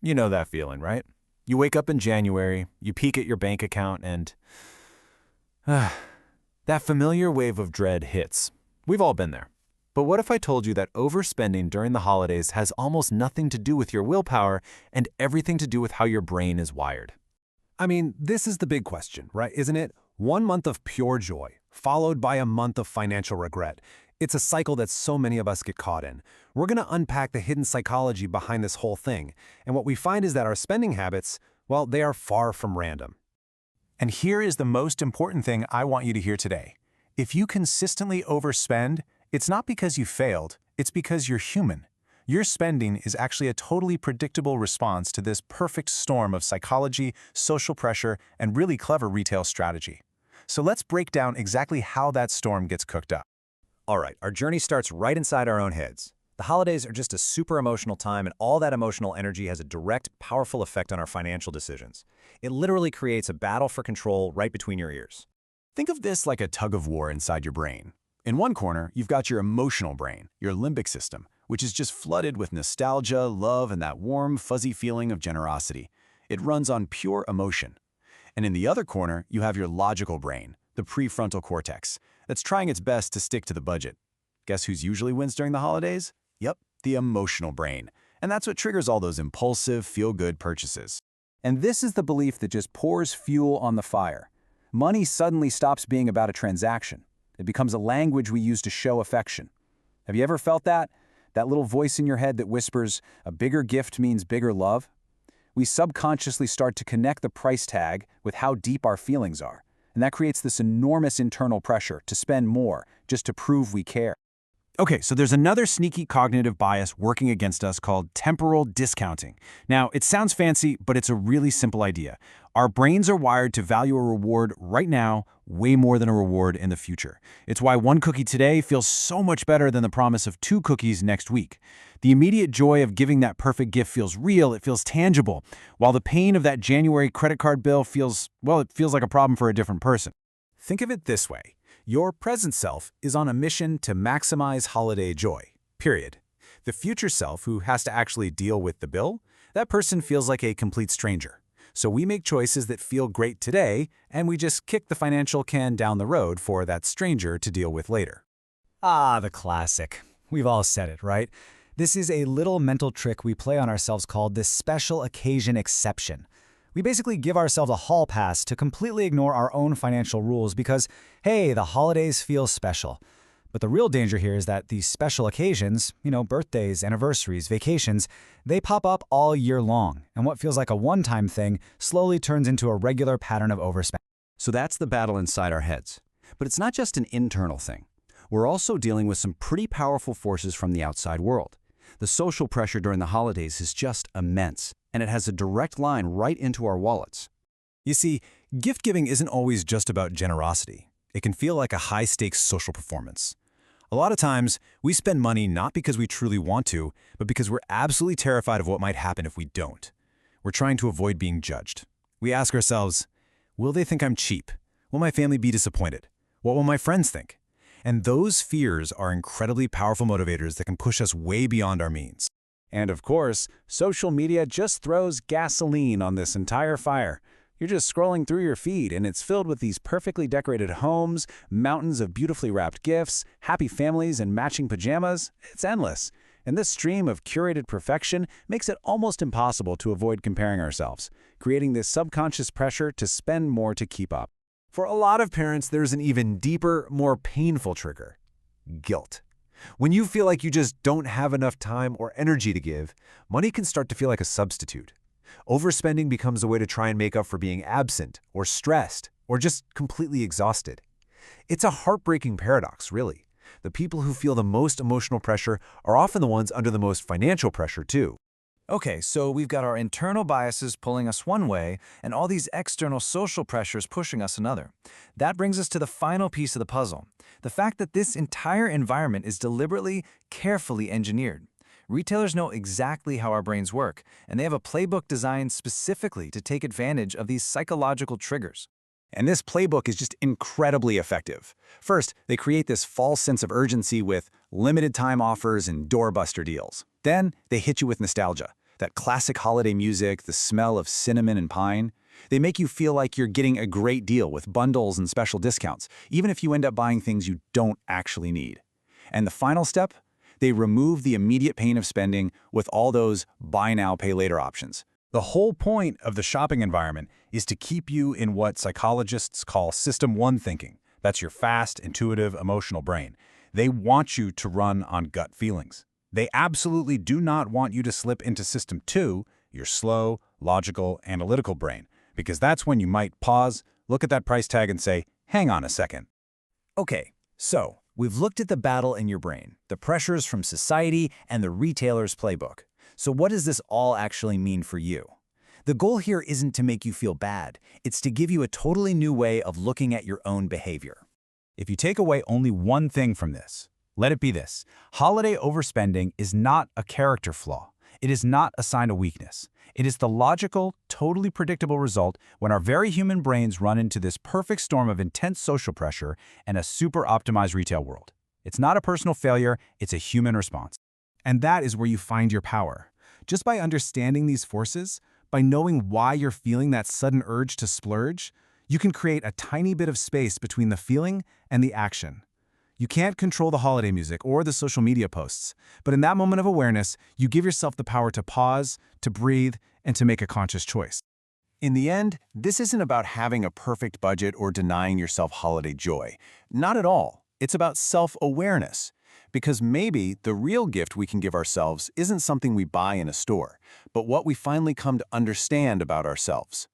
You know that feeling, right? You wake up in January, you peek at your bank account, and that familiar wave of dread hits. We've all been there. But what if I told you that overspending during the holidays has almost nothing to do with your willpower and everything to do with how your brain is wired? I mean, this is the big question, right? Isn't it? 1 month of pure joy, followed by a month of financial regret. It's a cycle that so many of us get caught in. We're going to unpack the hidden psychology behind this whole thing. And what we find is that our spending habits, well, they are far from random. And here is the most important thing I want you to hear today. If you consistently overspend, it's not because you failed, it's because you're human. Your spending is actually a totally predictable response to this perfect storm of psychology, social pressure, and really clever retail strategy. So let's break down exactly how that storm gets cooked up. All right, our journey starts right inside our own heads. The holidays are just a super emotional time, and all that emotional energy has a direct, powerful effect on our financial decisions. It literally creates a battle for control right between your ears. Think of this like a tug of war inside your brain. In one corner, you've got your emotional brain, your limbic system, which is just flooded with nostalgia, love, and that warm, fuzzy feeling of generosity. It runs on pure emotion. And in the other corner, you have your logical brain, the prefrontal cortex, that's trying its best to stick to the budget. Guess who's usually wins during the holidays? Yep, the emotional brain. And that's what triggers all those impulsive, feel-good purchases. And this is the belief that just pours fuel on the fire. Money suddenly stops being about a transaction. It becomes a language we use to show affection. Have you ever felt that? That little voice in your head that whispers, a bigger gift means bigger love? We subconsciously start to connect the price tag with how deep our feelings are. And that creates this enormous internal pressure to spend more just to prove we care. Okay, so there's another sneaky cognitive bias working against us called temporal discounting. Now, it sounds fancy, but it's a really simple idea. Our brains are wired to value a reward right now way more than a reward in the future. It's why one cookie today feels so much better than the promise of 2 cookies next week. The immediate joy of giving that perfect gift feels real, it feels tangible, while the pain of that January credit card bill feels like a problem for a different person. Think of it this way. Your present self is on a mission to maximize holiday joy, period. The future self, who has to actually deal with the bill, that person feels like a complete stranger. So we make choices that feel great today, and we just kick the financial can down the road for that stranger to deal with later. Ah, the classic. We've all said it, right? This is a little mental trick we play on ourselves called the special occasion exception. We basically give ourselves a hall pass to completely ignore our own financial rules because, hey, the holidays feel special. But the real danger here is that these special occasions, birthdays, anniversaries, vacations, they pop up all year long, and what feels like a one-time thing slowly turns into a regular pattern of overspending. So that's the battle inside our heads. But it's not just an internal thing. We're also dealing with some pretty powerful forces from the outside world. The social pressure during the holidays is just immense, and it has a direct line right into our wallets. You see, gift giving isn't always just about generosity. It can feel like a high-stakes social performance. A lot of times, we spend money not because we truly want to, but because we're absolutely terrified of what might happen if we don't. We're trying to avoid being judged. We ask ourselves, will they think I'm cheap? Will my family be disappointed? What will my friends think? And those fears are incredibly powerful motivators that can push us way beyond our means. And of course, social media just throws gasoline on this entire fire. You're just scrolling through your feed, and it's filled with these perfectly decorated homes, mountains of beautifully wrapped gifts, happy families, and matching pajamas. It's endless. And this stream of curated perfection makes it almost impossible to avoid comparing ourselves, creating this subconscious pressure to spend more to keep up. For a lot of parents, there's an even deeper, more painful trigger: guilt. When you feel like you just don't have enough time or energy to give, money can start to feel like a substitute. Overspending becomes a way to try and make up for being absent or stressed or just completely exhausted. It's a heartbreaking paradox, really. The people who feel the most emotional pressure are often the ones under the most financial pressure, too. Okay, so we've got our internal biases pulling us one way and all these external social pressures pushing us another. That brings us to the final piece of the puzzle, the fact that this entire environment is deliberately, carefully engineered. Retailers know exactly how our brains work, and they have a playbook designed specifically to take advantage of these psychological triggers. And this playbook is just incredibly effective. First, they create this false sense of urgency with limited time offers and doorbuster deals. Then, they hit you with nostalgia. That classic holiday music, the smell of cinnamon and pine, they make you feel like you're getting a great deal with bundles and special discounts, even if you end up buying things you don't actually need. And the final step? They remove the immediate pain of spending with all those buy now, pay later options. The whole point of the shopping environment is to keep you in what psychologists call System 1 thinking. That's your fast, intuitive, emotional brain. They want you to run on gut feelings. They absolutely do not want you to slip into System 2, your slow, logical, analytical brain, because that's when you might pause, look at that price tag and say, hang on a second. Okay, so we've looked at the battle in your brain, the pressures from society, and the retailer's playbook. So what does this all actually mean for you? The goal here isn't to make you feel bad. It's to give you a totally new way of looking at your own behavior. If you take away only one thing from this, let it be this: holiday overspending is not a character flaw. It is not a sign of weakness. It is the logical, totally predictable result when our very human brains run into this perfect storm of intense social pressure and a super optimized retail world. It's not a personal failure, it's a human response. And that is where you find your power. Just by understanding these forces, by knowing why you're feeling that sudden urge to splurge, you can create a tiny bit of space between the feeling and the action. You can't control the holiday music or the social media posts, but in that moment of awareness, you give yourself the power to pause, to breathe, and to make a conscious choice. In the end, this isn't about having a perfect budget or denying yourself holiday joy. Not at all. It's about self-awareness. Because maybe the real gift we can give ourselves isn't something we buy in a store, but what we finally come to understand about ourselves.